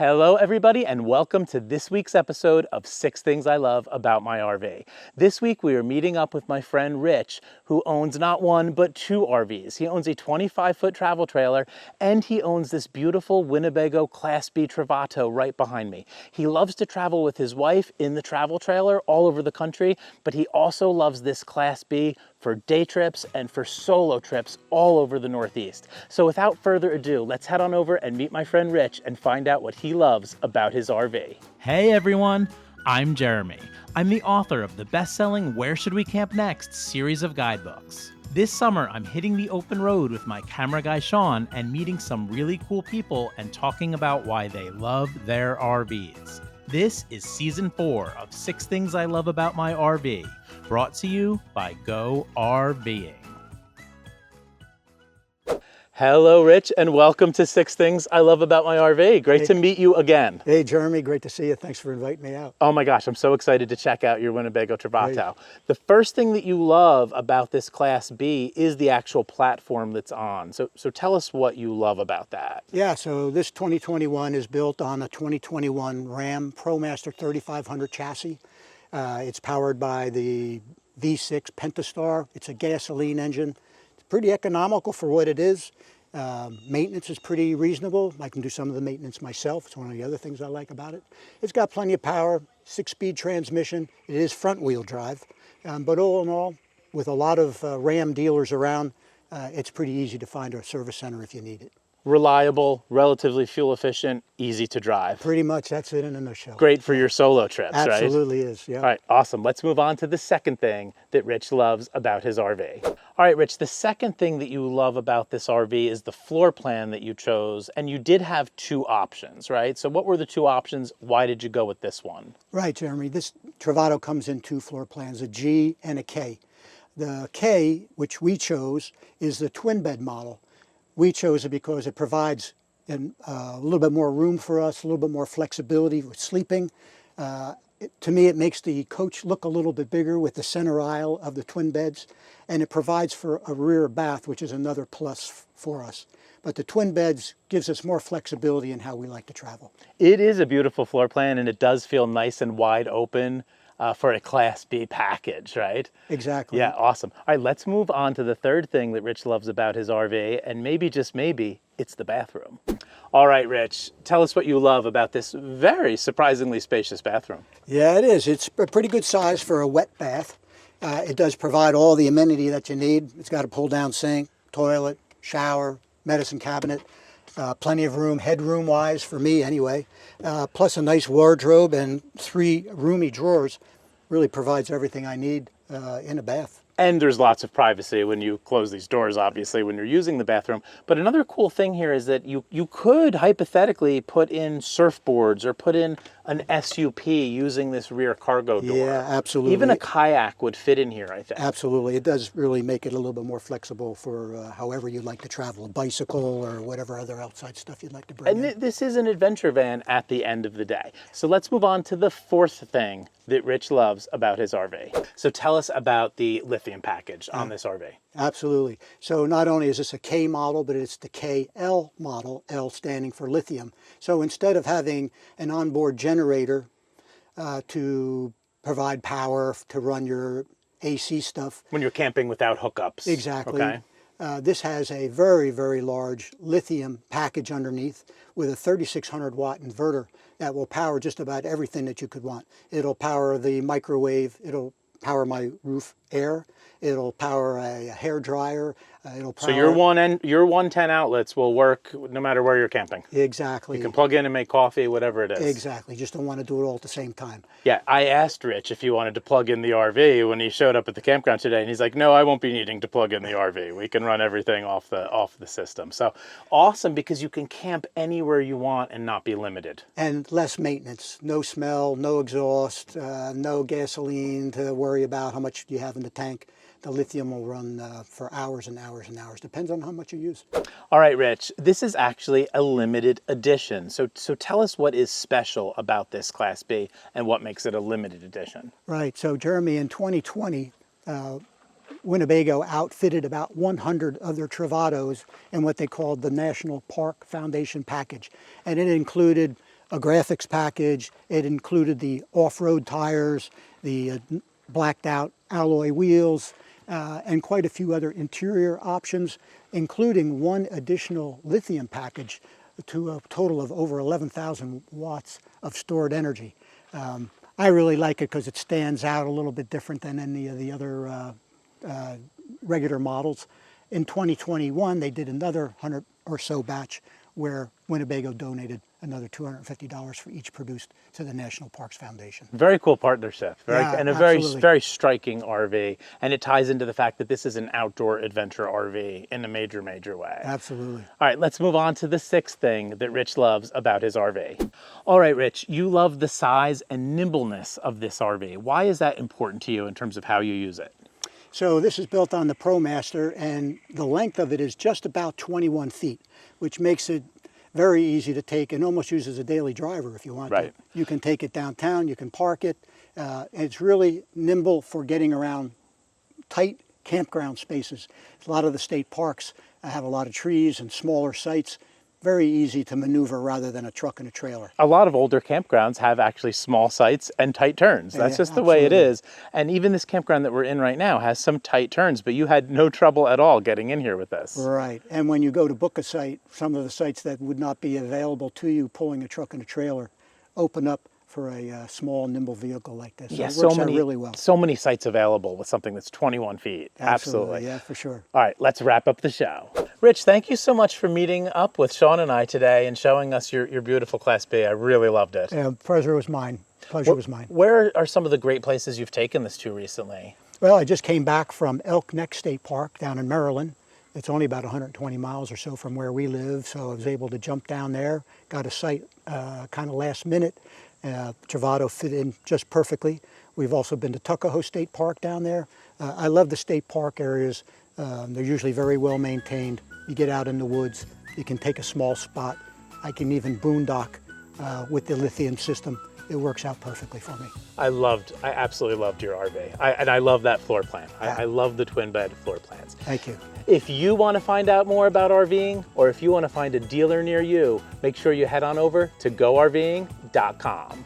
Hello everybody and welcome to this week's episode of 6 Things I Love About My RV. This week we are meeting up with my friend Rich, who owns not one but 2 RVs. He owns a 25-foot travel trailer and he owns this beautiful Winnebago Class B Travato right behind me. He loves to travel with his wife in the travel trailer all over the country, but he also loves this Class B for day trips and for solo trips all over the Northeast. So without further ado, let's head on over and meet my friend Rich and find out what he loves about his RV. Hey everyone, I'm Jeremy. I'm the author of the best-selling Where Should We Camp Next series of guidebooks. This summer, I'm hitting the open road with my camera guy Shawn and meeting some really cool people and talking about why they love their RVs. This is season 4 of 6 Things I Love About My RV, brought to you by Go RVing. Hello, Rich, and welcome to 6 Things I Love About My RV. Great to meet you again. Hey, Jeremy, great to see you. Thanks for inviting me out. Oh my gosh, I'm so excited to check out your Winnebago Travato. The first thing that you love about this Class B is the actual platform that's on. So tell us what you love about that. Yeah, so this 2021 is built on a 2021 Ram ProMaster 3500 chassis. It's powered by the V6 Pentastar. It's a gasoline engine. It's pretty economical for what it is. Maintenance is pretty reasonable. I can do some of the maintenance myself. It's one of the other things I like about it. It's got plenty of power, 6-speed transmission. It is front-wheel drive. But all in all, with a lot of Ram dealers around, it's pretty easy to find a service center if you need it. Reliable, relatively fuel efficient, easy to drive. Pretty much, that's it in a nutshell. Great for your solo trips, right? Absolutely is, yeah. All right, awesome. Let's move on to the second thing that Rich loves about his RV. All right, Rich, the second thing that you love about this RV is the floor plan that you chose, and you did have 2 options, right? So what were the 2 options? Why did you go with this one? Right, Jeremy. This Travato comes in 2 floor plans, a G and a K. The K, which we chose, is the twin bed model. We chose it because it provides a little bit more room for us, a little bit more flexibility with sleeping. To me, it makes the coach look a little bit bigger with the center aisle of the twin beds, and it provides for a rear bath, which is another plus for us. But the twin beds gives us more flexibility in how we like to travel. It is a beautiful floor plan, and it does feel nice and wide open for a Class B package, right? Exactly. Yeah, awesome. All right, let's move on to the third thing that Rich loves about his RV, and maybe, just maybe, it's the bathroom. All right, Rich, tell us what you love about this very surprisingly spacious bathroom. Yeah, it is. It's a pretty good size for a wet bath. It does provide all the amenity that you need. It's got a pull-down sink, toilet, shower, medicine cabinet, plenty of room, headroom-wise, for me anyway, plus a nice wardrobe and 3 roomy drawers. Really provides everything I need in a bath. And there's lots of privacy when you close these doors, obviously, when you're using the bathroom. But another cool thing here is that you could hypothetically put in surfboards or put in an SUP using this rear cargo door. Yeah, absolutely. Even a kayak would fit in here, I think. Absolutely. It does really make it a little bit more flexible for however you'd like to travel, a bicycle or whatever other outside stuff you'd like to bring in. And this is an adventure van at the end of the day. So let's move on to the 4th thing that Rich loves about his RV. So tell us about the lithium package on this RV. Absolutely. So not only is this a K model, but it's the KL model, L standing for lithium. So instead of having an onboard generator to provide power to run your AC stuff. When you're camping without hookups. Exactly. Okay. This has a very, very large lithium package underneath with a 3600 watt inverter that will power just about everything that you could want. It'll power the microwave, it'll power my roof air, it'll power a hair dryer, it'll power... So your 110 outlets will work no matter where you're camping. Exactly. You can plug in and make coffee, whatever it is. Exactly. Just don't want to do it all at the same time. Yeah, I asked Rich if he wanted to plug in the RV when he showed up at the campground today, and he's like, no, I won't be needing to plug in the RV. We can run everything off the system. So awesome, because you can camp anywhere you want and not be limited. And less maintenance. No smell, no exhaust, no gasoline to worry about how much you have in the tank. The lithium will run for hours and hours and hours. Depends on how much you use. All right, Rich, this is actually a limited edition. So tell us what is special about this Class B and what makes it a limited edition. Right. So, Jeremy, in 2020, Winnebago outfitted about 100 other Travatos in what they called the National Park Foundation package. And it included a graphics package. It included the off-road tires, the blacked out alloy wheels, and quite a few other interior options, including one additional lithium package to a total of over 11,000 watts of stored energy. I really like it because it stands out a little bit different than any of the other regular models. In 2021, they did another 100 or so batch where Winnebago donated another $250 for each produced to the National Parks Foundation. Very cool partnership, and a absolutely. very striking RV, and it ties into the fact that this is an outdoor adventure RV in a major way. Absolutely. All right, let's move on to the sixth thing that Rich loves about his RV. All right, Rich, you love the size and nimbleness of this RV. Why is that important to you in terms of how you use it? So this is built on the ProMaster, and the length of it is just about 21 feet, which makes it very easy to take and almost use as a daily driver if you want Right. to. You can take it downtown, you can park it, and it's really nimble for getting around tight campground spaces. A lot of the state parks have a lot of trees and smaller sites. Very easy to maneuver rather than a truck and a trailer. A lot of older campgrounds have actually small sites and tight turns. That's just the way it absolutely. is. And even this campground that we're in right now has some tight turns, but you had no trouble at all getting in here with this. Right, and when you go to book a site, some of the sites that would not be available to you pulling a truck and a trailer open up for a small, nimble vehicle like this. Yeah, so it works out really well. so many sites available with something that's 21 feet. Absolutely. Yeah, for sure. All right, let's wrap up the show. Rich, thank you so much for meeting up with Shawn and I today and showing us your beautiful Class B. I really loved it. Pleasure was mine. Pleasure was mine. Where are some of the great places you've taken this to recently? Well, I just came back from Elk Neck State Park down in Maryland. It's only about 120 miles or so from where we live, so I was able to jump down there. Got a site kind of last minute. Travado fit in just perfectly. We've also been to Tuckahoe State Park down there. I love the state park areas. They're usually very well maintained. You get out in the woods, you can take a small spot. I can even boondock with the lithium system. It works out perfectly for me. I absolutely loved your RV. And I love that floor plan. I love the twin bed floor plans. Thank you. If you want to find out more about RVing, or if you want to find a dealer near you, make sure you head on over to GoRVing.com.